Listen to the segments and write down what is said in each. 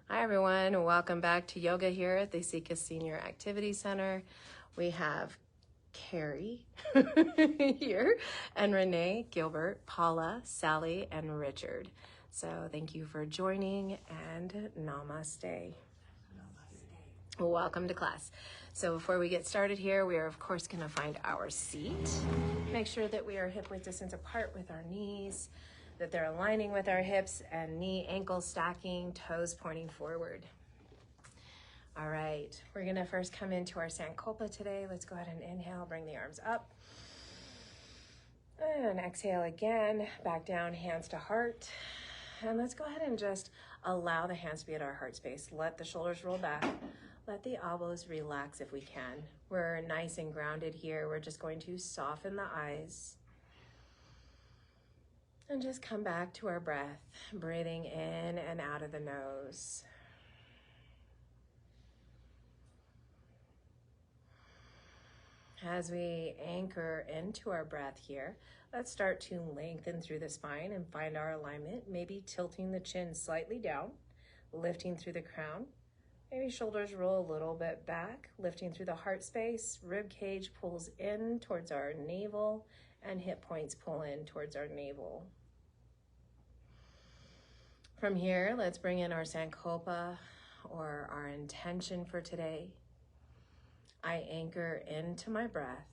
Hi everyone, welcome back to yoga here at the Sika Senior Activity Center. We have Carrie here and Renee, Gilbert, Paula, Sally, and Richard. So thank you for joining and namaste. Welcome to class. So before we get started here, we are of course going to find our seat. Make sure that we are hip width distance apart with our knees, that they're aligning with our hips and knee ankle stacking, toes pointing forward. All right, we're gonna first come into our Sankalpa today. Let's go ahead and inhale, bring the arms up. And exhale again, back down, hands to heart. And let's go ahead and just allow the hands to be at our heart space. Let the shoulders roll back. Let the elbows relax if we can. We're nice and grounded here. We're just going to soften the eyes. And just come back to our breath, breathing in and out of the nose. As we anchor into our breath here, let's start to lengthen through the spine and find our alignment, maybe tilting the chin slightly down, lifting through the crown. Maybe shoulders roll a little bit back, lifting through the heart space, rib cage pulls in towards our navel, and hip points pull in towards our navel. From here, let's bring in our Sankalpa, or our intention for today. I anchor into my breath,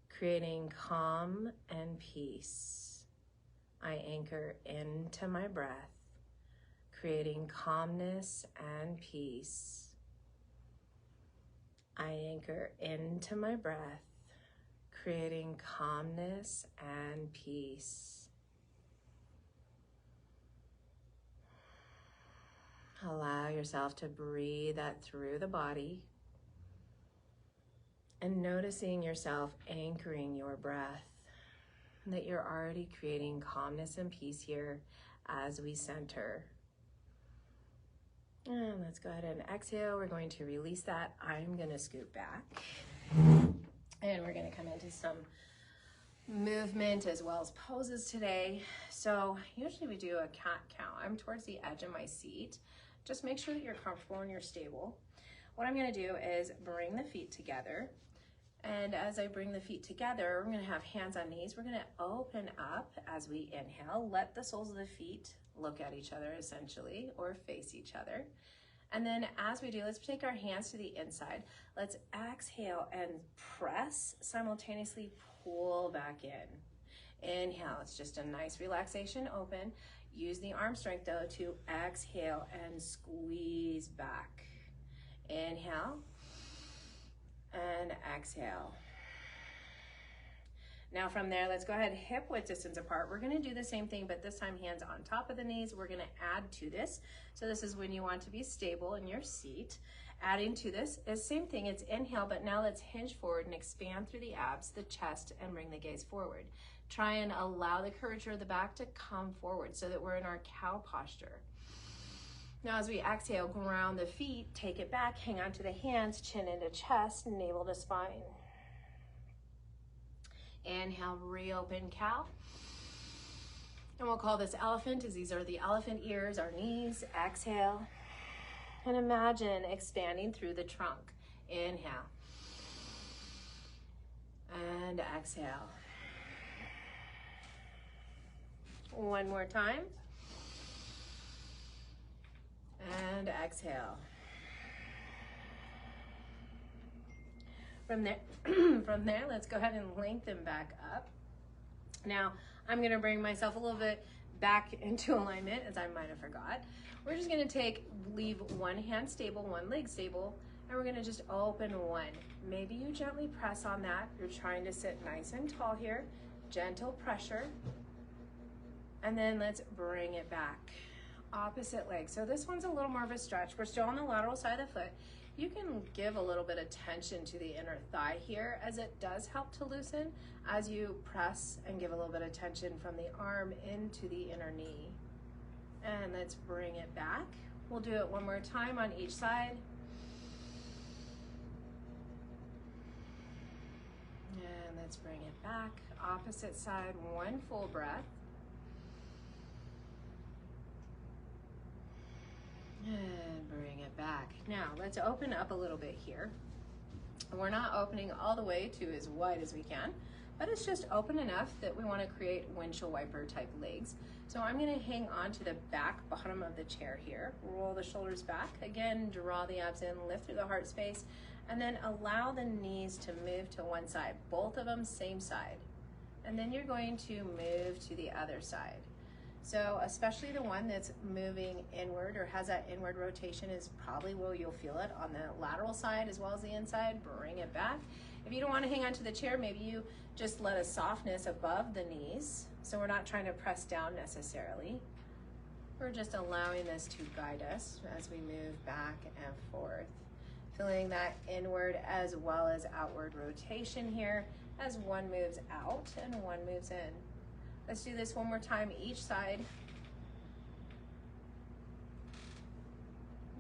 creating calm and peace. I anchor into my breath, creating calmness and peace. I anchor into my breath, creating calmness and peace. Allow yourself to breathe that through the body and noticing yourself anchoring your breath, and that you're already creating calmness and peace here as we center. And let's go ahead and exhale. We're going to release that. I'm going to scoot back. And we're going to come into some movement as well as poses today. So usually we do a cat-cow. I'm towards the edge of my seat. Just make sure that you're comfortable and you're stable. What I'm going to do is bring the feet together. And as I bring the feet together, we're going to have hands on knees. We're going to open up as we inhale. Let the soles of the feet look at each other essentially, or face each other. And then as we do, let's take our hands to the inside. Let's exhale and press, simultaneously pull back in. Inhale, it's just a nice relaxation, open. Use the arm strength though to exhale and squeeze back. Inhale and exhale. Now from there, let's go ahead, hip width distance apart. We're gonna do the same thing, but this time hands on top of the knees. We're gonna add to this. So this is when you want to be stable in your seat. Adding to this is same thing, it's inhale, but now let's hinge forward and expand through the abs, the chest, and bring the gaze forward. Try and allow the curvature of the back to come forward so that we're in our cow posture. Now as we exhale, ground the feet, take it back, hang on to the hands, chin into chest, navel to spine. Inhale, reopen cow. And we'll call this elephant, as these are the elephant ears, our knees. Exhale. And imagine expanding through the trunk. Inhale. And exhale. One more time. And exhale. From there, let's go ahead and lengthen back up. Now, I'm gonna bring myself a little bit back into alignment, as I might have forgot. We're just gonna leave one hand stable, one leg stable, and we're gonna just open one. Maybe you gently press on that. You're trying to sit nice and tall here. Gentle pressure. And then let's bring it back. Opposite leg. So this one's a little more of a stretch. We're still on the lateral side of the foot. You can give a little bit of tension to the inner thigh here, as it does help to loosen as you press and give a little bit of tension from the arm into the inner knee. And let's bring it back. We'll do it one more time on each side. And let's bring it back. Opposite side, one full breath. And Now let's open up a little bit here. We're not opening all the way to as wide as we can, but it's just open enough that we want to create windshield wiper type legs. So I'm going to hang on to the back bottom of the chair here, roll the shoulders back, again draw the abs in, lift through the heart space, and then allow the knees to move to one side, both of them same side. And then you're going to move to the other side. So especially the one that's moving inward or has that inward rotation is probably where you'll feel it on the lateral side as well as the inside. Bring it back. If you don't want to hang on to the chair, maybe you just let a softness above the knees. So we're not trying to press down necessarily. We're just allowing this to guide us as we move back and forth. Feeling that inward as well as outward rotation here as one moves out and one moves in. Let's do this one more time each side.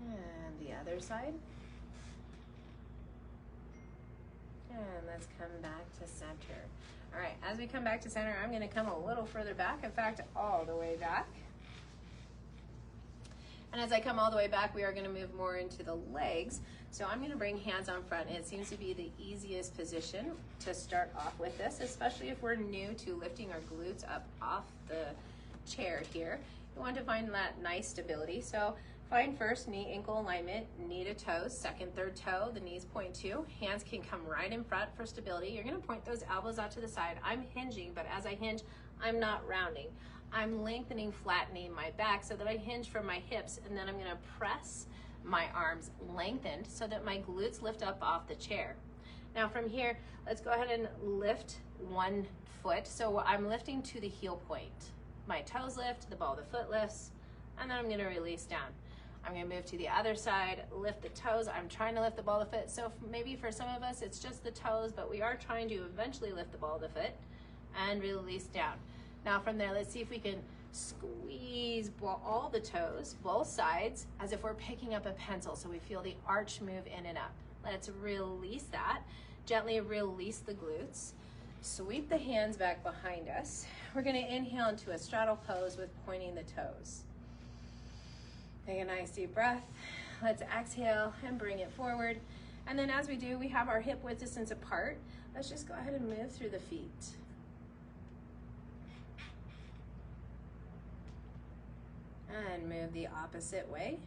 And the other side. And let's come back to center. All right, as we come back to center, I'm gonna come a little further back, in fact, all the way back. And as I come all the way back, we are gonna move more into the legs. So I'm gonna bring hands on front. It seems to be the easiest position to start off with this, especially if we're new to lifting our glutes up off the chair here. You want to find that nice stability. So find first knee ankle alignment, knee to toes, second, third toe, the knees point to. Hands can come right in front for stability. You're gonna point those elbows out to the side. I'm hinging, but as I hinge, I'm not rounding. I'm lengthening, flattening my back so that I hinge from my hips, and then I'm gonna press my arms lengthened so that my glutes lift up off the chair. Now from here, let's go ahead and lift one foot. So I'm lifting to the heel point. My toes lift, the ball of the foot lifts, and then I'm gonna release down. I'm gonna move to the other side, lift the toes. I'm trying to lift the ball of the foot. So maybe for some of us, it's just the toes, but we are trying to eventually lift the ball of the foot and release down. Now from there, let's see if we can squeeze all the toes, both sides, as if we're picking up a pencil. So we feel the arch move in and up. Let's release that. Gently release the glutes. Sweep the hands back behind us. We're gonna inhale into a straddle pose with pointing the toes. Take a nice deep breath. Let's exhale and bring it forward. And then as we do, we have our hip width distance apart. Let's just go ahead and move through the feet. And move the opposite way.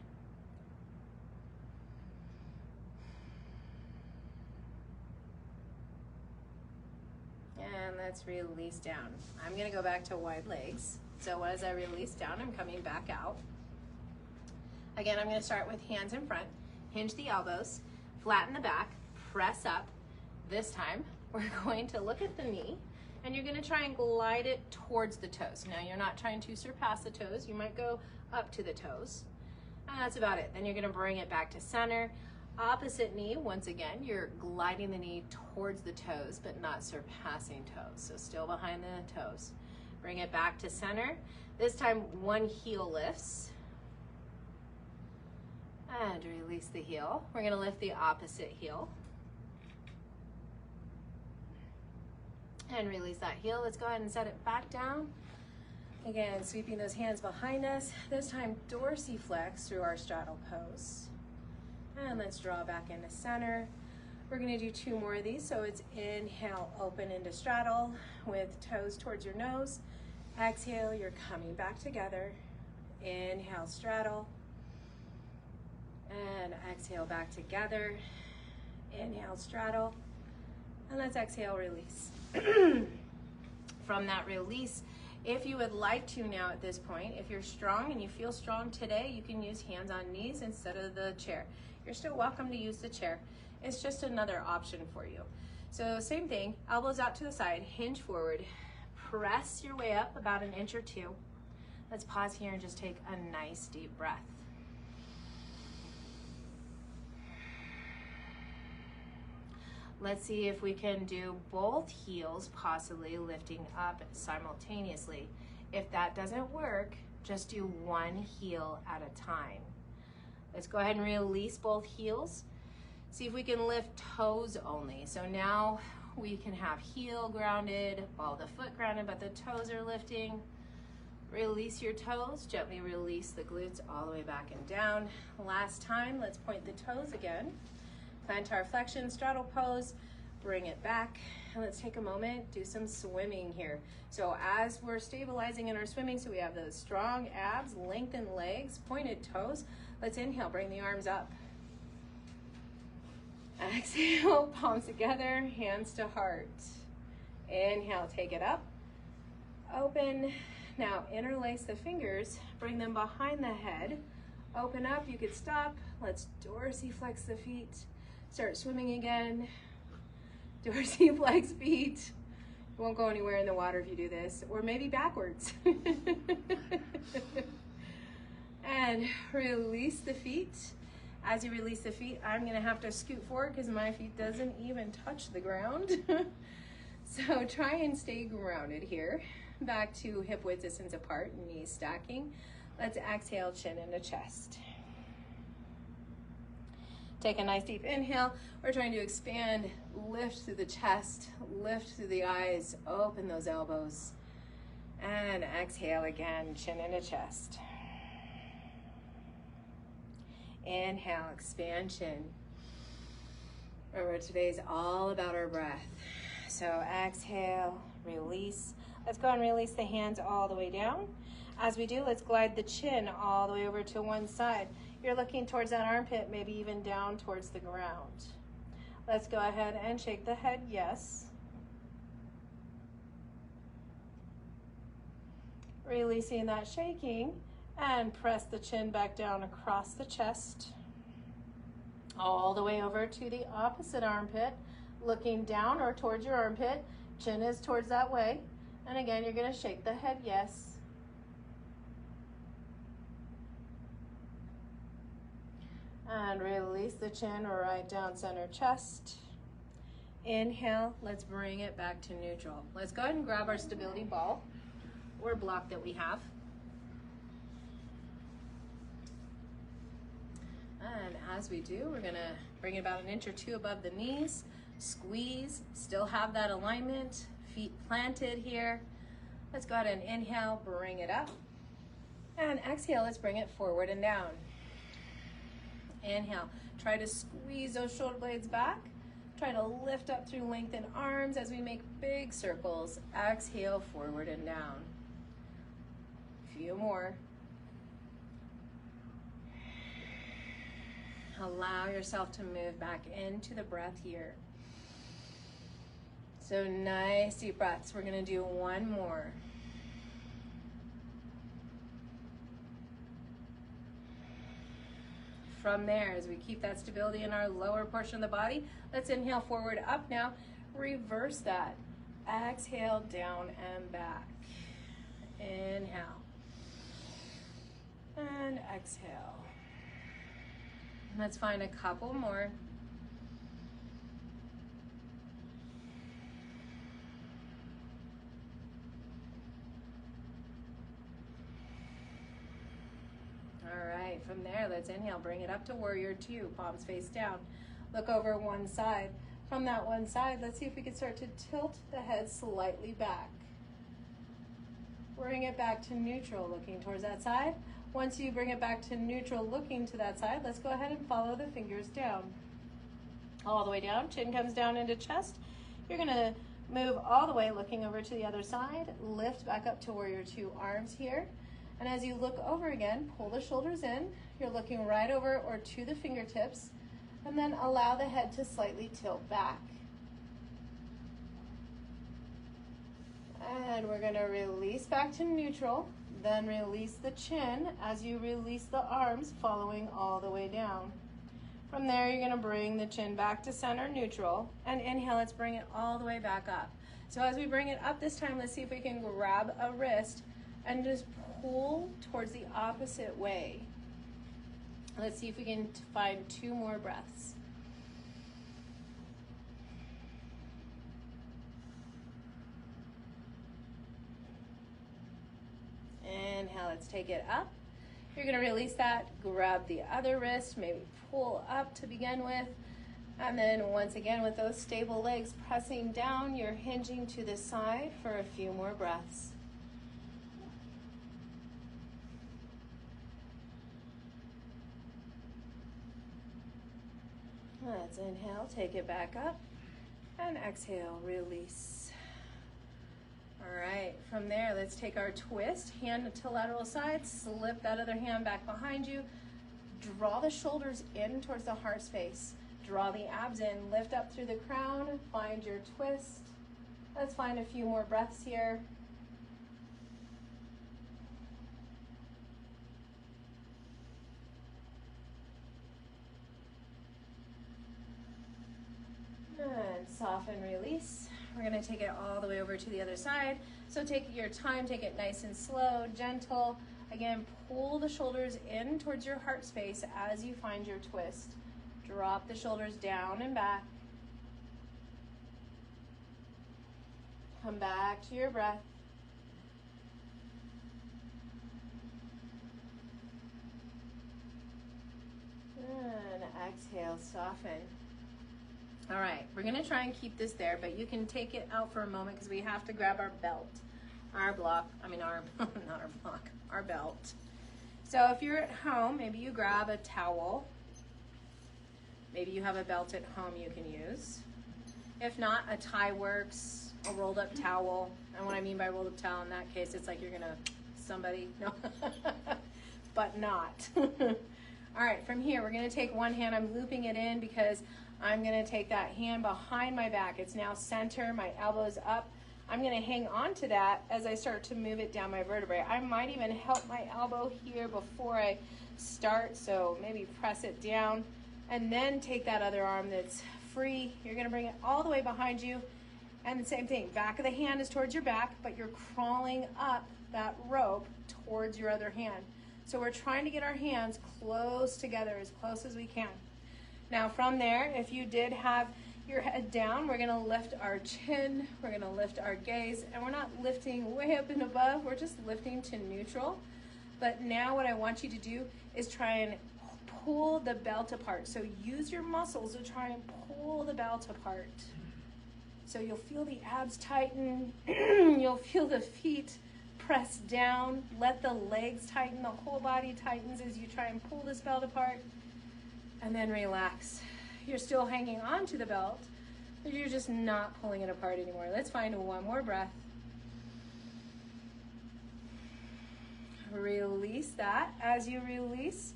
And let's release down. I'm gonna go back to wide legs. So as I release down, I'm coming back out. Again, I'm gonna start with hands in front, hinge the elbows, flatten the back, press up. This time, we're going to look at the knee, and you're gonna try and glide it towards the toes. Now, you're not trying to surpass the toes. You might go up to the toes. And that's about it. Then you're gonna bring it back to center. Opposite knee, once again, you're gliding the knee towards the toes, but not surpassing toes. So still behind the toes. Bring it back to center. This time, one heel lifts. And release the heel. We're gonna lift the opposite heel. And release that heel. Let's go ahead and set it back down. Again, sweeping those hands behind us. This time, dorsiflex through our straddle pose. And let's draw back into center. We're gonna do two more of these. So it's inhale, open into straddle with toes towards your nose. Exhale, you're coming back together. Inhale, straddle. And exhale, back together. Inhale, straddle. And let's exhale, release. From that release, if you would like to now at this point, if you're strong and you feel strong today, you can use hands on knees instead of the chair. You're still welcome to use the chair. It's just another option for you. So same thing, elbows out to the side, hinge forward, press your way up about an inch or two. Let's pause here and just take a nice deep breath. Let's see if we can do both heels, possibly lifting up simultaneously. If that doesn't work, just do one heel at a time. Let's go ahead and release both heels. See if we can lift toes only. So now we can have heel grounded, ball of the foot grounded, but the toes are lifting. Release your toes, gently release the glutes all the way back and down. Last time, let's point the toes again. Plantar flexion, straddle pose, bring it back. And let's take a moment, do some swimming here. So as we're stabilizing in our swimming, so we have those strong abs, lengthened legs, pointed toes. Let's inhale, bring the arms up. Exhale, palms together, hands to heart. Inhale, take it up, open. Now interlace the fingers, bring them behind the head. Open up, you could stop. Let's dorsiflex the feet. Start swimming again. Dorsiflex feet. You won't go anywhere in the water if you do this, or maybe backwards. And release the feet. As you release the feet, I'm gonna have to scoot forward because my feet doesn't even touch the ground. So try and stay grounded here. Back to hip width distance apart, knees stacking. Let's exhale, chin into chest. Take a nice deep inhale. We're trying to expand, lift through the chest, lift through the eyes, open those elbows. And exhale again, chin into chest. Inhale, expansion. Remember, today's all about our breath. So exhale, release. Let's go and release the hands all the way down. As we do, let's glide the chin all the way over to one side. You're looking towards that armpit, maybe even down towards the ground. Let's go ahead and shake the head, yes. Releasing that shaking, and press the chin back down across the chest. All the way over to the opposite armpit, looking down or towards your armpit. Chin is towards that way. And again, you're gonna shake the head, yes. And release the chin right down center chest. Inhale, let's bring it back to neutral. Let's go ahead and grab our stability ball or block that we have. And as we do, we're gonna bring it about an inch or two above the knees, squeeze, still have that alignment, feet planted here. Let's go ahead and inhale, bring it up. And exhale, let's bring it forward and down. Inhale, try to squeeze those shoulder blades back. Try to lift up through lengthened arms as we make big circles. Exhale, forward and down. A few more. Allow yourself to move back into the breath here. So nice deep breaths. We're gonna do one more. From there, as we keep that stability in our lower portion of the body, let's inhale forward, up now. Reverse that. Exhale, down and back. Inhale. And exhale. Let's find a couple more. From there, let's inhale, bring it up to warrior two, palms face down. Look over one side. From that one side, let's see if we can start to tilt the head slightly back. Bring it back to neutral, looking towards that side. Once you bring it back to neutral, looking to that side, let's go ahead and follow the fingers down. All the way down, chin comes down into chest. You're gonna move all the way, looking over to the other side. Lift back up to warrior two, arms here. And as you look over again, pull the shoulders in. You're looking right over or to the fingertips, and then allow the head to slightly tilt back. And we're gonna release back to neutral, then release the chin as you release the arms, following all the way down. From there, you're gonna bring the chin back to center, neutral, and inhale, let's bring it all the way back up. So as we bring it up this time, let's see if we can grab a wrist and just pull towards the opposite way. Let's see if we can find two more breaths. Inhale, let's take it up. You're gonna release that, grab the other wrist, maybe pull up to begin with. And then once again, with those stable legs pressing down, you're hinging to the side for a few more breaths. Let's inhale, take it back up, and exhale, release. All right, from there, let's take our twist, hand to lateral side, slip that other hand back behind you, draw the shoulders in towards the heart space, draw the abs in, lift up through the crown, find your twist. Let's find a few more breaths here. And soften, release. We're gonna take it all the way over to the other side. So take your time, take it nice and slow, gentle. Again, pull the shoulders in towards your heart space as you find your twist. Drop the shoulders down and back. Come back to your breath. And exhale, soften. All right, we're gonna try and keep this there, but you can take it out for a moment because we have to grab our belt, our block, not our block, our belt. So if you're at home, maybe you grab a towel. Maybe you have a belt at home you can use. If not, a tie works, a rolled up towel. And what I mean by rolled up towel in that case, it's like you're gonna, somebody, no, but not. All right, from here, we're gonna take one hand, I'm looping it in because I'm gonna take that hand behind my back. It's now center, my elbow's up. I'm gonna hang on to that as I start to move it down my vertebrae. I might even help my elbow here before I start, so maybe press it down and then take that other arm that's free. You're gonna bring it all the way behind you, and the same thing, back of the hand is towards your back, but you're crawling up that rope towards your other hand. So we're trying to get our hands close together, as close as we can. Now from there, if you did have your head down, we're gonna lift our chin, we're gonna lift our gaze, and we're not lifting way up and above, we're just lifting to neutral. But now what I want you to do is try and pull the belt apart. So use your muscles to try and pull the belt apart. So you'll feel the abs tighten, you'll feel the feet press down, let the legs tighten, the whole body tightens as you try and pull this belt apart. And then relax. You're still hanging on to the belt, but you're just not pulling it apart anymore. Let's find one more breath. Release that. As you release,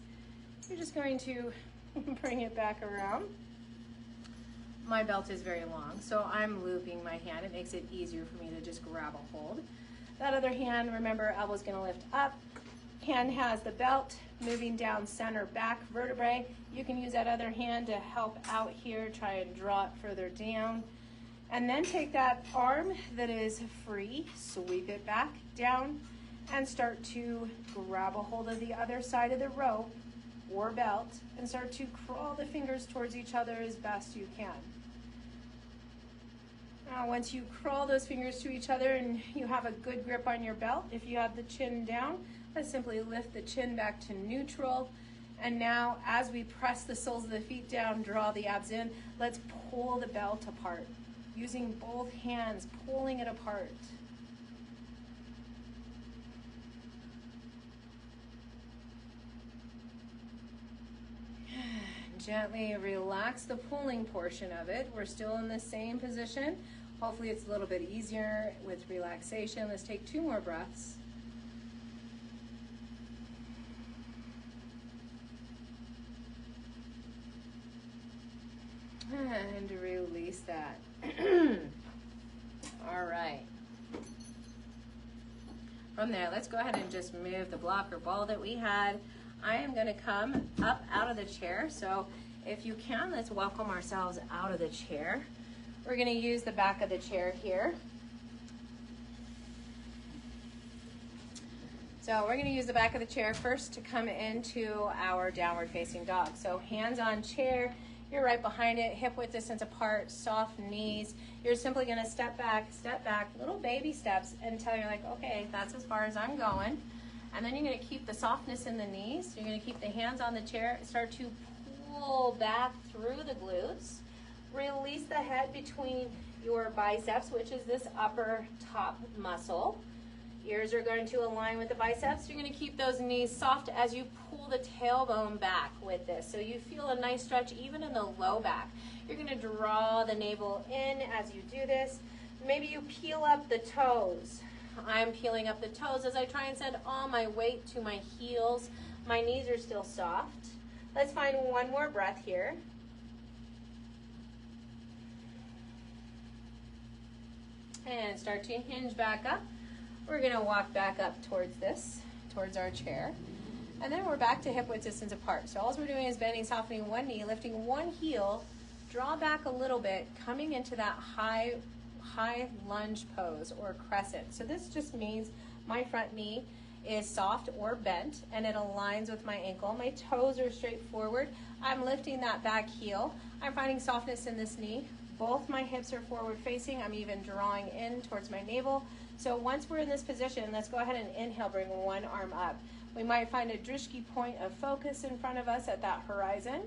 you're just going to bring it back around. My belt is very long, so I'm looping my hand. It makes it easier for me to just grab a hold. That other hand, remember, elbow's gonna lift up. Hand has the belt moving down center back vertebrae. You can use that other hand to help out here, try and draw it further down. And then take that arm that is free, sweep it back down, and start to grab a hold of the other side of the rope or belt and start to crawl the fingers towards each other as best you can. Now, once you crawl those fingers to each other and you have a good grip on your belt, if you have the chin down, let's simply lift the chin back to neutral. And now, as we press the soles of the feet down, draw the abs in, let's pull the belt apart. Using both hands, pulling it apart. Gently relax the pulling portion of it. We're still in the same position. Hopefully it's a little bit easier with relaxation. Let's take 2 more breaths. And release that. All right. From there, let's go ahead and just move the block or ball that we had. I am going to come up out of the chair. So if you can, let's welcome ourselves out of the chair. We're going to use the back of the chair here. So we're going to use the back of the chair first to come into our downward facing dog. So hands on chair, you're right behind it, hip width distance apart, soft knees. You're simply going to step back, little baby steps until you're like, okay, that's as far as I'm going. And then you're going to keep the softness in the knees. You're going to keep the hands on the chair. Start to pull back through the glutes. Release the head between your biceps, which is this upper top muscle. Ears are going to align with the biceps. You're going to keep those knees soft as you pull pull the tailbone back with this. So you feel a nice stretch even in the low back. You're gonna draw the navel in as you do this. Maybe you peel up the toes. I'm peeling up the toes as I try and send all my weight to my heels. My knees are still soft. Let's find one more breath here. And start to hinge back up. We're gonna walk back up towards our chair. And then we're back to hip width distance apart. So all we're doing is bending, softening one knee, lifting one heel, draw back a little bit, coming into that high lunge pose or crescent. So this just means my front knee is soft or bent and it aligns with my ankle. My toes are straight forward. I'm lifting that back heel. I'm finding softness in this knee. Both my hips are forward facing. I'm even drawing in towards my navel. So once we're in this position, let's go ahead and inhale, bring one arm up. We might find a drishti point of focus in front of us at that horizon.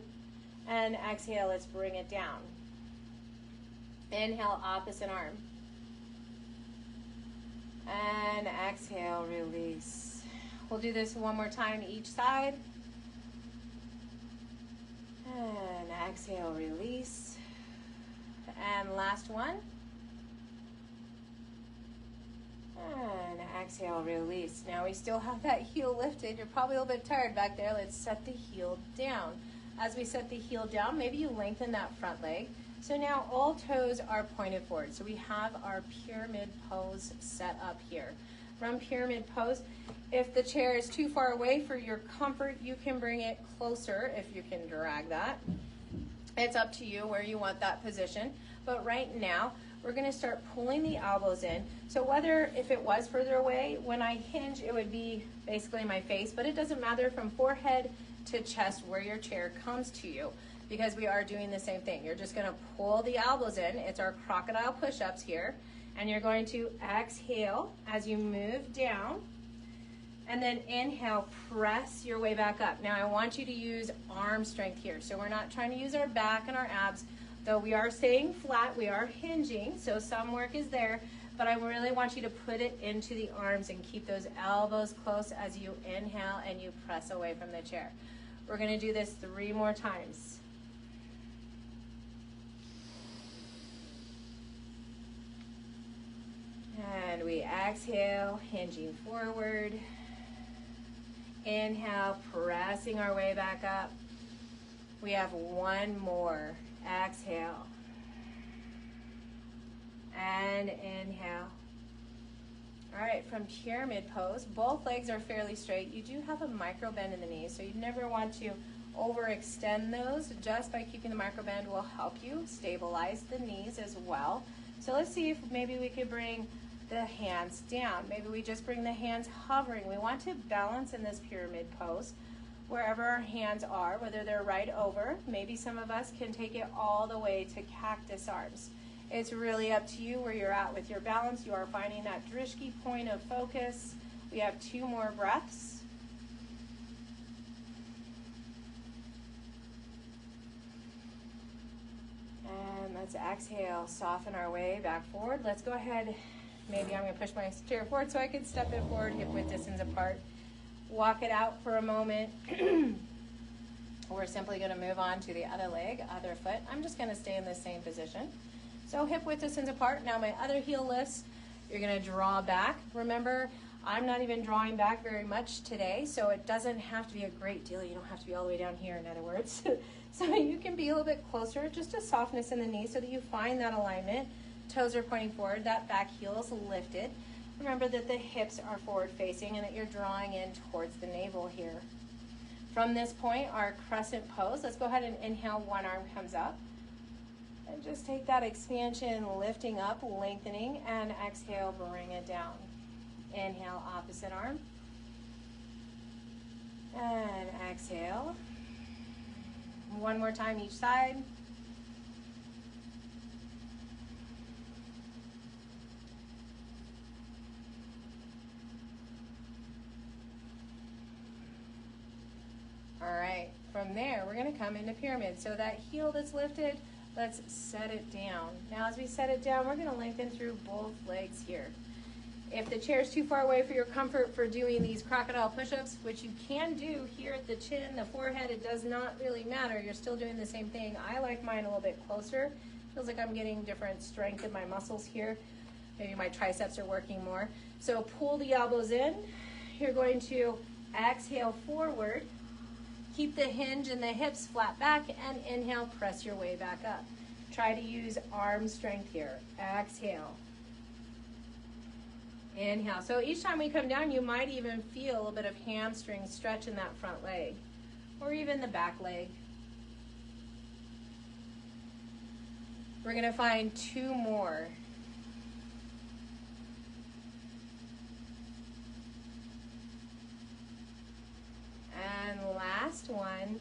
And exhale, let's bring it down. Inhale, opposite arm. And exhale, release. We'll do this one more time each side. And exhale, release. And last one. And exhale, release. Now we still have that heel lifted. You're probably a little bit tired back there. Let's set the heel down. As we set the heel down, maybe you lengthen that front leg. So now all toes are pointed forward. So we have our pyramid pose set up here. From pyramid pose, if the chair is too far away for your comfort, you can bring it closer if you can drag that. It's up to you where you want that position. But right now, we're gonna start pulling the elbows in. So if it was further away, when I hinge, it would be basically my face, but it doesn't matter from forehead to chest where your chair comes to you, because we are doing the same thing. You're just gonna pull the elbows in. It's our crocodile push-ups here. And you're going to exhale as you move down. And then inhale, press your way back up. Now I want you to use arm strength here. So we're not trying to use our back and our abs, though we are staying flat, we are hinging, so some work is there, but I really want you to put it into the arms and keep those elbows close as you inhale and you press away from the chair. We're gonna do this 3 more times. And we exhale, hinging forward. Inhale, pressing our way back up. We have one more. Exhale. And inhale. All right, from pyramid pose, both legs are fairly straight. You do have a micro bend in the knees, so you never want to overextend those. Just by keeping the micro bend will help you stabilize the knees as well. So let's see if maybe we could bring the hands down. Maybe we just bring the hands hovering. We want to balance in this pyramid pose wherever our hands are, whether they're right over. Maybe some of us can take it all the way to cactus arms. It's really up to you where you're at with your balance. You are finding that drishti point of focus. We have 2 more breaths. And let's exhale, soften our way back forward. Let's go ahead. Maybe I'm gonna push my chair forward so I can step it forward, hip width distance apart. Walk it out for a moment. We're simply gonna move on to the other leg, other foot. I'm just gonna stay in the same position. So hip width distance apart. Now my other heel lifts. You're gonna draw back. Remember, I'm not even drawing back very much today, so it doesn't have to be a great deal. You don't have to be all the way down here, in other words. So you can be a little bit closer, just a softness in the knee so that you find that alignment. Toes are pointing forward, that back heel is lifted. Remember that the hips are forward facing and that you're drawing in towards the navel here. From this point, our crescent pose, let's go ahead and inhale, one arm comes up. And just take that expansion, lifting up, lengthening, and exhale, bring it down. Inhale, opposite arm. And exhale. One more time each side. All right, from there, we're gonna come into pyramid. So that heel that's lifted, let's set it down. Now as we set it down, we're gonna lengthen through both legs here. If the chair is too far away for your comfort for doing these crocodile push-ups, which you can do here at the chin, the forehead, it does not really matter. You're still doing the same thing. I like mine a little bit closer. Feels like I'm getting different strength in my muscles here. Maybe my triceps are working more. So pull the elbows in. You're going to exhale forward. Keep the hinge and the hips flat back, and inhale, press your way back up. Try to use arm strength here. Exhale. Inhale. So each time we come down, you might even feel a little bit of hamstring stretch in that front leg, or even the back leg. We're going to find 2 more. And last one.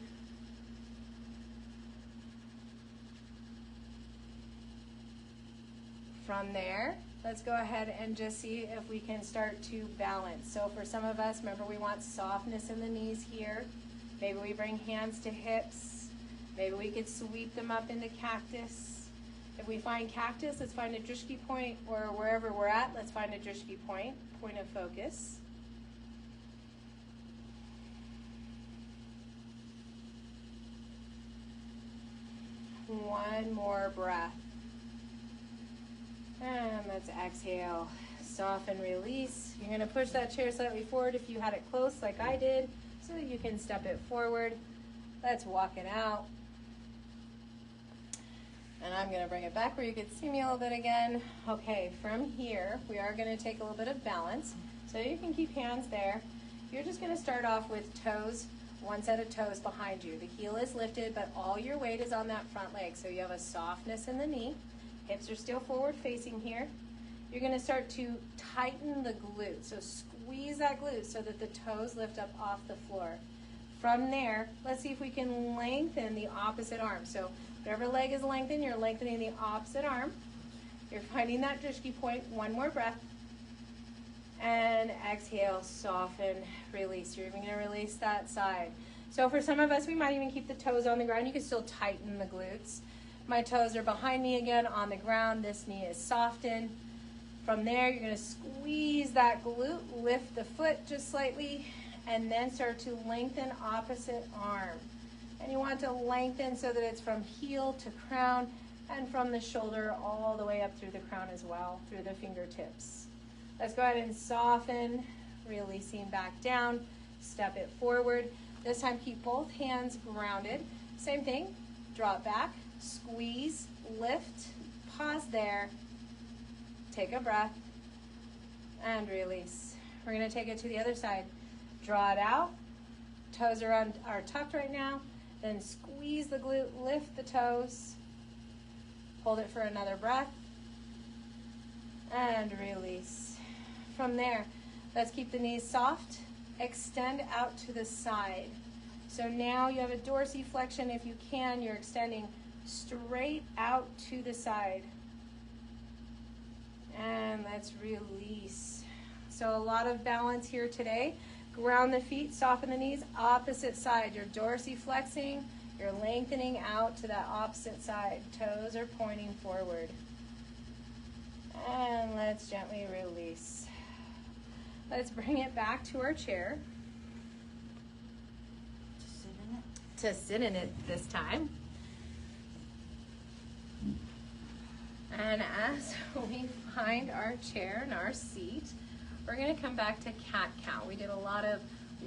From there, let's go ahead and just see if we can start to balance. So for some of us, remember, we want softness in the knees here. Maybe we bring hands to hips. Maybe we could sweep them up into cactus. If we find cactus, let's find a drishti point, or wherever we're at, let's find a drishti point of focus. One more breath. And let's exhale. Soften, release. You're going to push that chair slightly forward if you had it close like I did, so that you can step it forward. Let's walk it out. And I'm going to bring it back where you can see me a little bit again. Okay, from here, we are going to take a little bit of balance. So you can keep hands there. You're just going to start off with toes, one set of toes behind you. The heel is lifted, but all your weight is on that front leg. So you have a softness in the knee. Hips are still forward facing here. You're going to start to tighten the glute. So squeeze that glute so that the toes lift up off the floor. From there, let's see if we can lengthen the opposite arm. So whatever leg is lengthened, you're lengthening the opposite arm. You're finding that drishti point. One more breath. And exhale, soften, release. You're even going to release that side. So for some of us, we might even keep the toes on the ground. You can still tighten the glutes. My toes are behind me again on the ground. This knee is softened. From there, you're going to squeeze that glute, lift the foot just slightly, and then start to lengthen opposite arm. And you want to lengthen so that it's from heel to crown and from the shoulder all the way up through the crown as well, through the fingertips. Let's go ahead and soften, releasing back down, step it forward. This time keep both hands grounded. Same thing, draw it back, squeeze, lift, pause there, take a breath, and release. We're going to take it to the other side. Draw it out, toes are tucked right now, then squeeze the glute, lift the toes, hold it for another breath, and release. From there, let's keep the knees soft, extend out to the side. So now you have a dorsiflexion. If you can, you're extending straight out to the side. And let's release. So a lot of balance here today. Ground the feet, soften the knees, opposite side. You're dorsiflexing, you're lengthening out to that opposite side. Toes are pointing forward. And let's gently release. Let's bring it back to our chair. To sit in it this time. And as we find our chair and our seat, we're going to come back to cat-cow. We did a lot of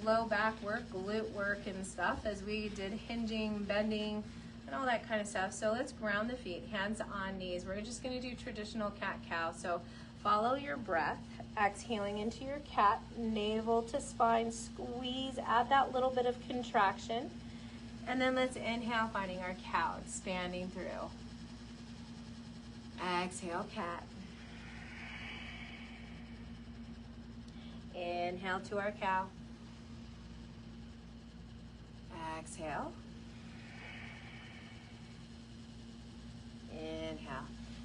low back work, glute work and stuff as we did hinging, bending, and all that kind of stuff. So let's ground the feet, hands on knees. We're just going to do traditional cat-cow. So follow your breath, exhaling into your cat, navel to spine, squeeze, add that little bit of contraction. And then let's inhale, finding our cow, expanding through. Exhale, cat. Inhale to our cow. Exhale. Inhale.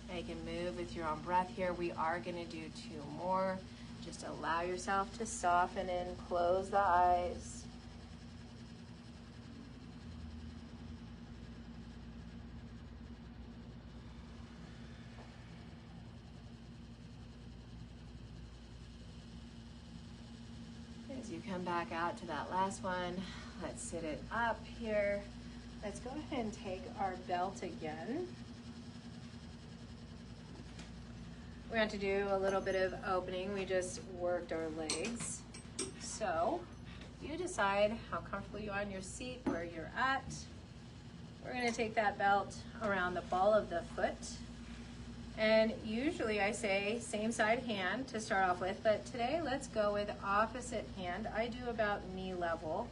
Now you can move with your own breath here. We are going to do 2 more. Just allow yourself to soften and close the eyes. As you come back out to that last one, let's sit it up here. Let's go ahead and take our belt again. We're going to do a little bit of opening. We just worked our legs. So you decide how comfortable you are in your seat, where you're at. We're going to take that belt around the ball of the foot. And usually I say same side hand to start off with, but today let's go with opposite hand. I do about knee level.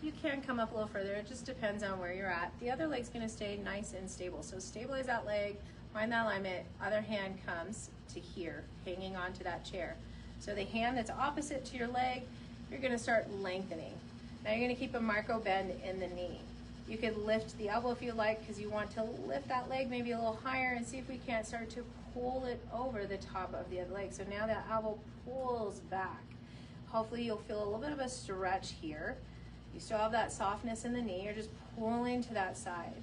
You can come up a little further, it just depends on where you're at. The other leg's gonna stay nice and stable. So stabilize that leg, find that alignment, other hand comes to here, hanging onto that chair. So the hand that's opposite to your leg, you're gonna start lengthening. Now you're gonna keep a micro bend in the knee. You could lift the elbow if you like, because you want to lift that leg maybe a little higher and see if we can't start to pull it over the top of the other leg. So now that elbow pulls back. Hopefully you'll feel a little bit of a stretch here. You still have that softness in the knee. You're just pulling to that side.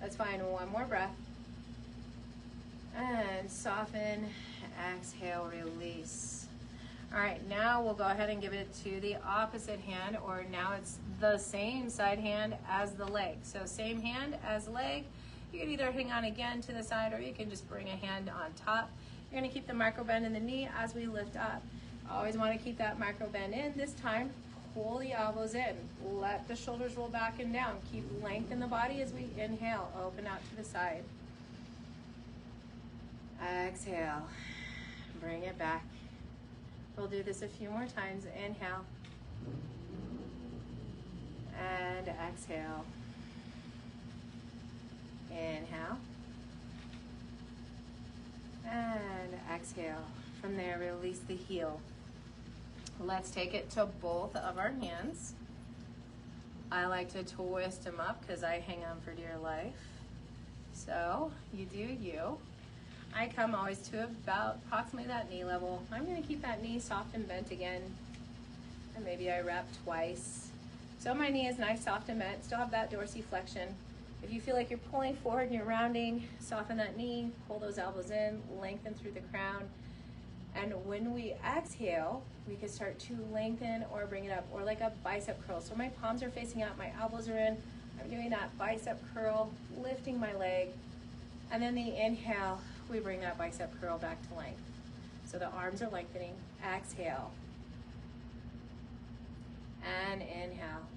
That's fine. One more breath. And soften, exhale, release. All right, now we'll go ahead and give it to the opposite hand, or now it's the same side hand as the leg. So same hand as leg. You can either hang on again to the side, or you can just bring a hand on top. You're gonna keep the micro bend in the knee as we lift up. Always wanna keep that micro bend in. This time, pull the elbows in. Let the shoulders roll back and down. Keep length in the body as we inhale, open out to the side. Exhale, bring it back. We'll do this a few more times. Inhale and exhale. Inhale and exhale. From there, release the heel. Let's take it to both of our hands. I like to twist them up because I hang on for dear life. So you do you. I come always to about approximately that knee level. I'm gonna keep that knee soft and bent again. And maybe I wrap twice. So my knee is nice, soft and bent. Still have that dorsiflexion. If you feel like you're pulling forward and you're rounding, soften that knee, pull those elbows in, lengthen through the crown. And when we exhale, we can start to lengthen or bring it up, or like a bicep curl. So my palms are facing out, my elbows are in. I'm doing that bicep curl, lifting my leg. And then the inhale, we bring that bicep curl back to length. So the arms are lengthening. Exhale. And inhale.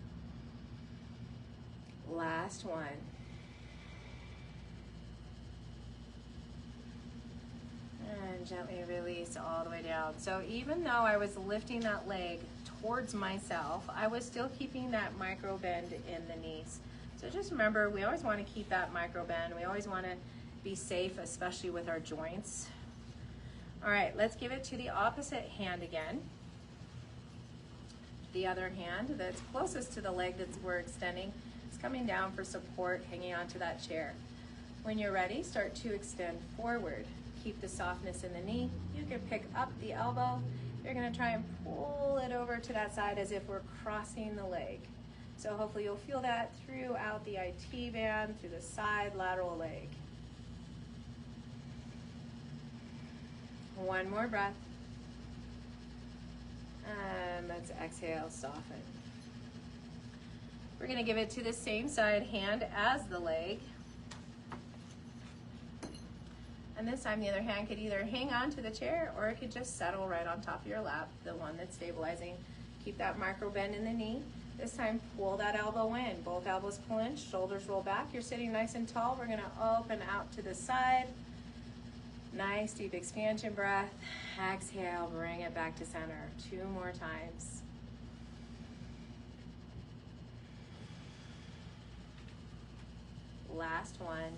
Last one. And gently release all the way down. So even though I was lifting that leg towards myself, I was still keeping that micro bend in the knees. So just remember, we always want to keep that micro bend. We always want to be safe, especially with our joints. All right, let's give it to the opposite hand again. The other hand that's closest to the leg that we're extending is coming down for support, hanging onto that chair. When you're ready, start to extend forward. Keep the softness in the knee. You can pick up the elbow. You're gonna try and pull it over to that side as if we're crossing the leg. So hopefully you'll feel that throughout the IT band, through the side lateral leg. One more breath. And let's exhale, soften. We're gonna give it to the same side hand as the leg. And this time the other hand could either hang on to the chair or it could just settle right on top of your lap, the one that's stabilizing. Keep that micro bend in the knee. This time pull that elbow in. Both elbows pull in, shoulders roll back. You're sitting nice and tall. We're gonna open out to the side. Nice deep expansion breath. Exhale, bring it back to center. 2 more times. Last one.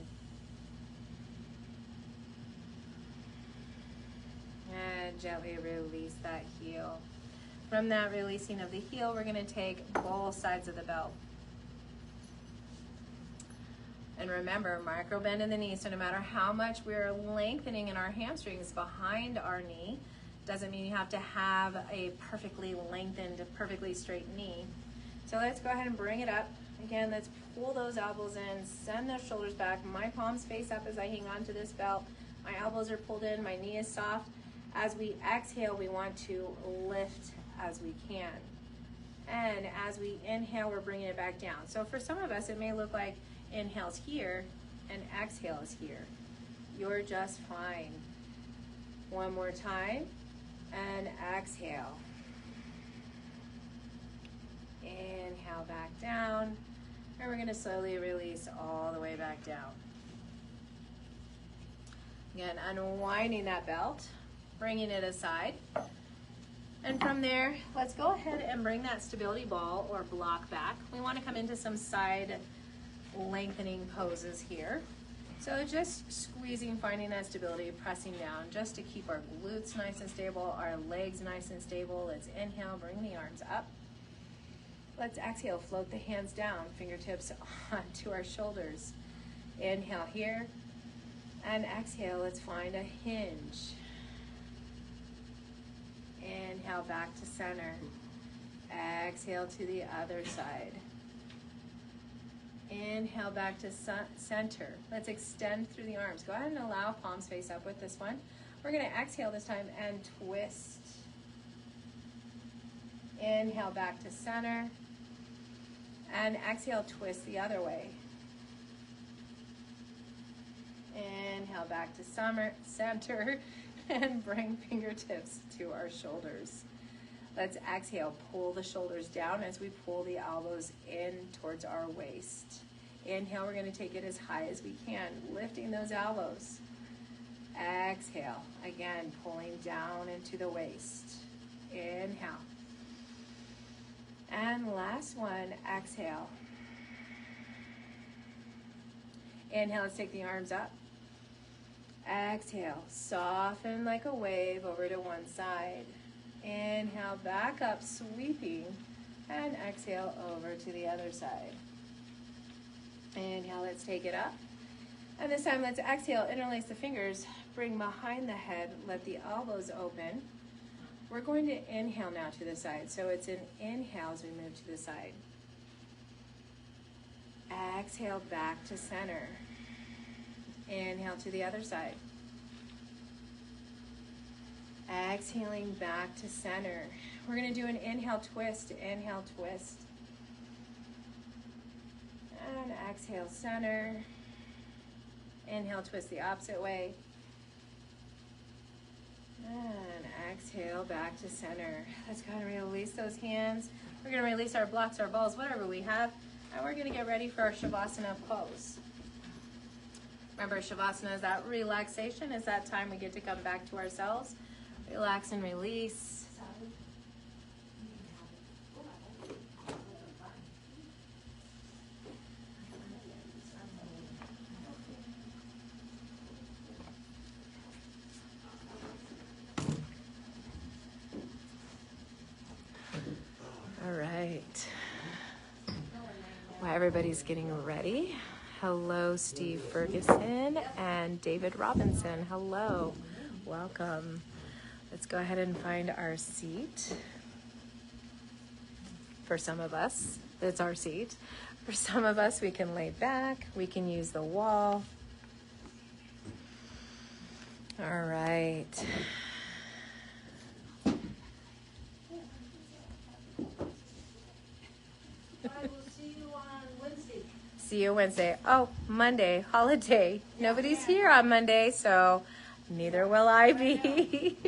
And gently release that heel. From that releasing of the heel, we're gonna take both sides of the belt. And remember, micro bend in the knee, so no matter how much we're lengthening in our hamstrings behind our knee, doesn't mean you have to have a perfectly lengthened, perfectly straight knee. So let's go ahead and bring it up. Again, let's pull those elbows in, send those shoulders back. My palms face up as I hang on to this belt. My elbows are pulled in, my knee is soft. As we exhale, we want to lift as we can. And as we inhale, we're bringing it back down. So for some of us, it may look like inhale's here and exhale is here. You're just fine. One more time, and exhale. Inhale back down, and we're gonna slowly release all the way back down. Again, unwinding that belt, bringing it aside. And from there, let's go ahead and bring that stability ball or block back. We want to come into some side lengthening poses here. So just squeezing, finding that stability, pressing down just to keep our glutes nice and stable, our legs nice and stable. Let's inhale, bring the arms up. Let's exhale, float the hands down, fingertips onto our shoulders. Inhale here, and exhale, let's find a hinge. Inhale back to center. Exhale to the other side. Inhale back to center. Let's extend through the arms. Go ahead and allow palms face up with this one. We're going to exhale this time and twist. Inhale back to center. And exhale, twist the other way. Inhale back to center. And bring fingertips to our shoulders. Let's exhale, pull the shoulders down as we pull the elbows in towards our waist. Inhale, we're going to take it as high as we can, lifting those elbows. Exhale, again, pulling down into the waist. Inhale. And last one, exhale. Inhale, let's take the arms up. Exhale, soften like a wave over to one side. Inhale, back up, sweeping, and exhale over to the other side. Inhale, let's take it up. And this time, let's exhale, interlace the fingers, bring behind the head, let the elbows open. We're going to inhale now to the side. So it's an inhale as we move to the side. Exhale, back to center. Inhale to the other side. Exhaling back to center. We're going to do an inhale twist, inhale twist. And exhale center. Inhale twist the opposite way. And exhale back to center. Let's go ahead and release those hands. We're going to release our blocks, our balls, whatever we have. And we're going to get ready for our Shavasana pose. Remember, Shavasana is that relaxation, is that time we get to come back to ourselves. Relax and release. All right. While everybody's getting ready, hello, Steve Ferguson and David Robinson. Hello, welcome. Let's go ahead and find our seat. For some of us, it's our seat. For some of us, we can lay back. We can use the wall. All right. See you Wednesday. Oh, Monday, holiday. Nobody's here on Monday, so neither will I be.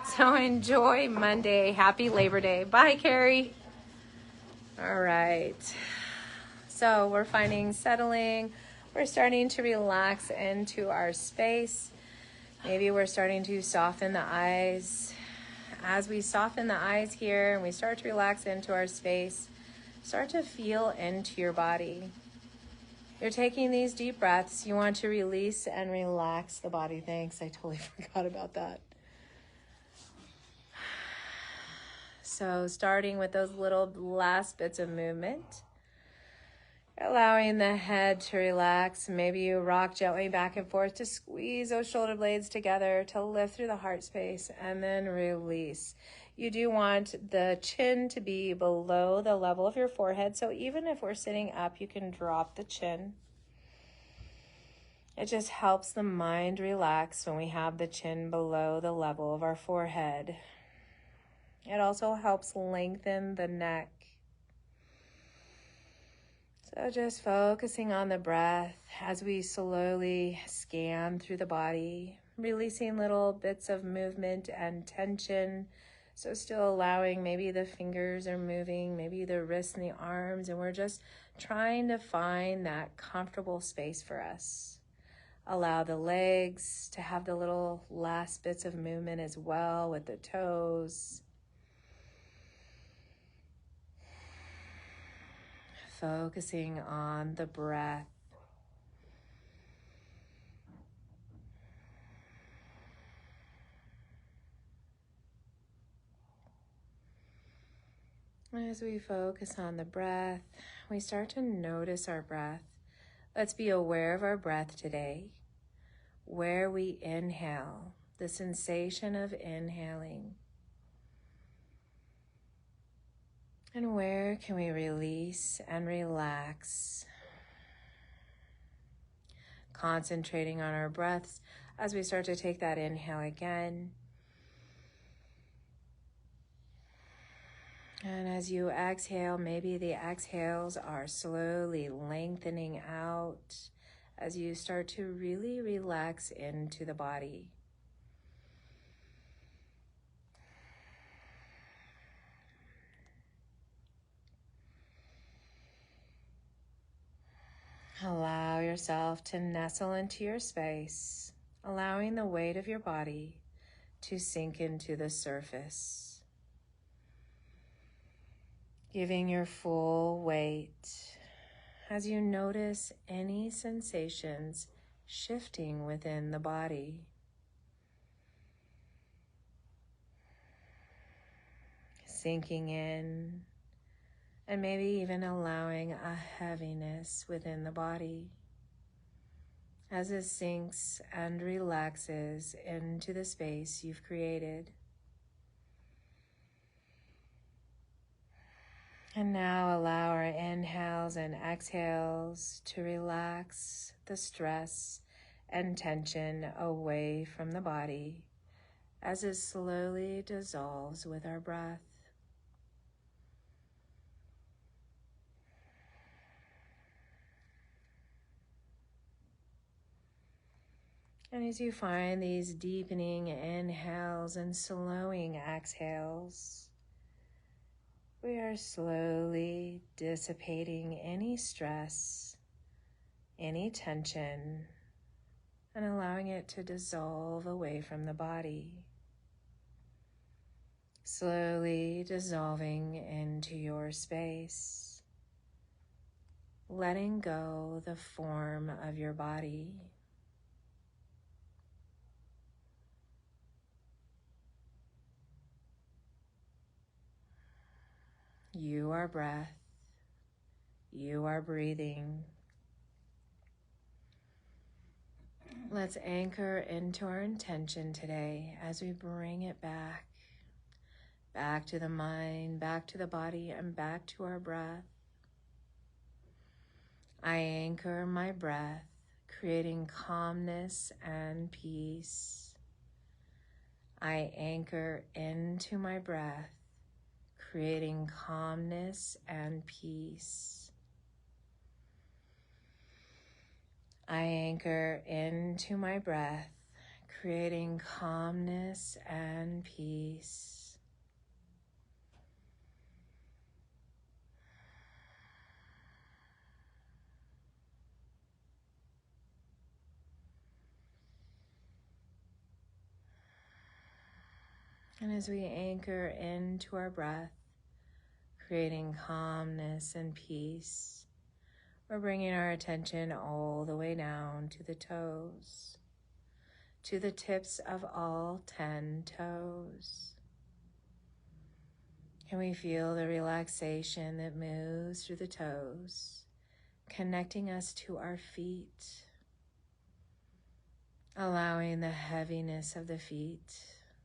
So enjoy Monday. Happy Labor Day. Bye, Carrie. All right. So we're finding settling. We're starting to relax into our space. Maybe we're starting to soften the eyes. As we soften the eyes here and we start to relax into our space, start to feel into your body. You're taking these deep breaths. You want to release and relax the body. Thanks, I totally forgot about that. So starting with those little last bits of movement, allowing the head to relax. Maybe you rock gently back and forth to squeeze those shoulder blades together to lift through the heart space and then release. You do want the chin to be below the level of your forehead. So even if we're sitting up, you can drop the chin. It just helps the mind relax when we have the chin below the level of our forehead. It also helps lengthen the neck. So just focusing on the breath as we slowly scan through the body, releasing little bits of movement and tension. So still allowing, maybe the fingers are moving, maybe the wrists and the arms, and we're just trying to find that comfortable space for us. Allow the legs to have the little last bits of movement as well with the toes. Focusing on the breath. As we focus on the breath, we start to notice our breath. Let's be aware of our breath today. Where we inhale, the sensation of inhaling. And where can we release and relax? Concentrating on our breaths as we start to take that inhale again. And as you exhale, maybe the exhales are slowly lengthening out as you start to really relax into the body. Allow yourself to nestle into your space, allowing the weight of your body to sink into the surface. Giving your full weight as you notice any sensations shifting within the body. Sinking in, and maybe even allowing a heaviness within the body as it sinks and relaxes into the space you've created. And now allow our inhales and exhales to relax the stress and tension away from the body as it slowly dissolves with our breath. And as you find these deepening inhales and slowing exhales, we are slowly dissipating any stress, any tension, and allowing it to dissolve away from the body. Slowly dissolving into your space, letting go the form of your body. You are breath. You are breathing. Let's anchor into our intention today as we bring it back to the mind, back to the body, and back to our breath. I anchor my breath, creating calmness and peace. I anchor into my breath, creating calmness and peace. I anchor into my breath, creating calmness and peace. And as we anchor into our breath, creating calmness and peace, we're bringing our attention all the way down to the toes, to the tips of all 10 toes. Can we feel the relaxation that moves through the toes, connecting us to our feet, allowing the heaviness of the feet,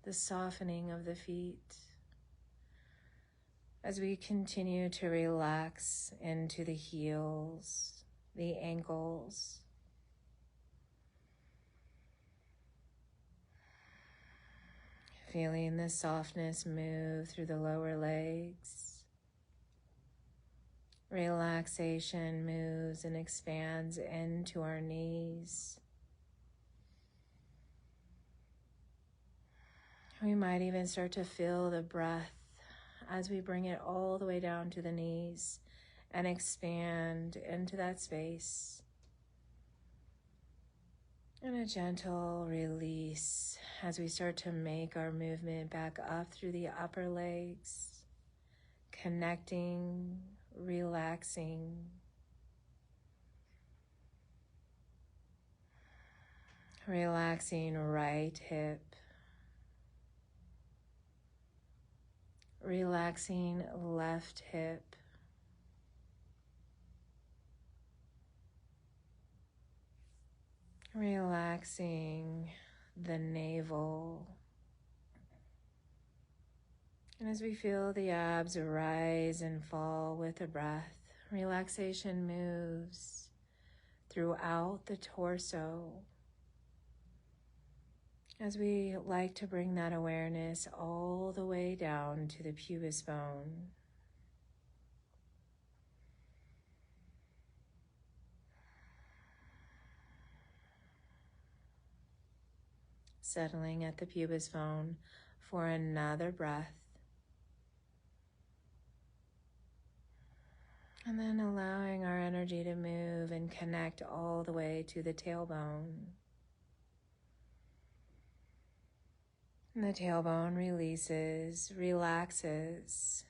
the softening of the feet, as we continue to relax into the heels, the ankles, Feeling the softness move through the lower legs. Relaxation moves and expands into our knees. We might even start to feel the breath as we bring it all the way down to the knees and expand into that space. And a gentle release as we start to make our movement back up through the upper legs, connecting, relaxing. Relaxing right hip. Relaxing left hip. Relaxing the navel. And as we feel the abs rise and fall with the breath, relaxation moves throughout the torso. As we like to bring that awareness all the way down to the pubis bone. Settling at the pubis bone for another breath. And then allowing our energy to move and connect all the way to the tailbone. And the tailbone releases, relaxes.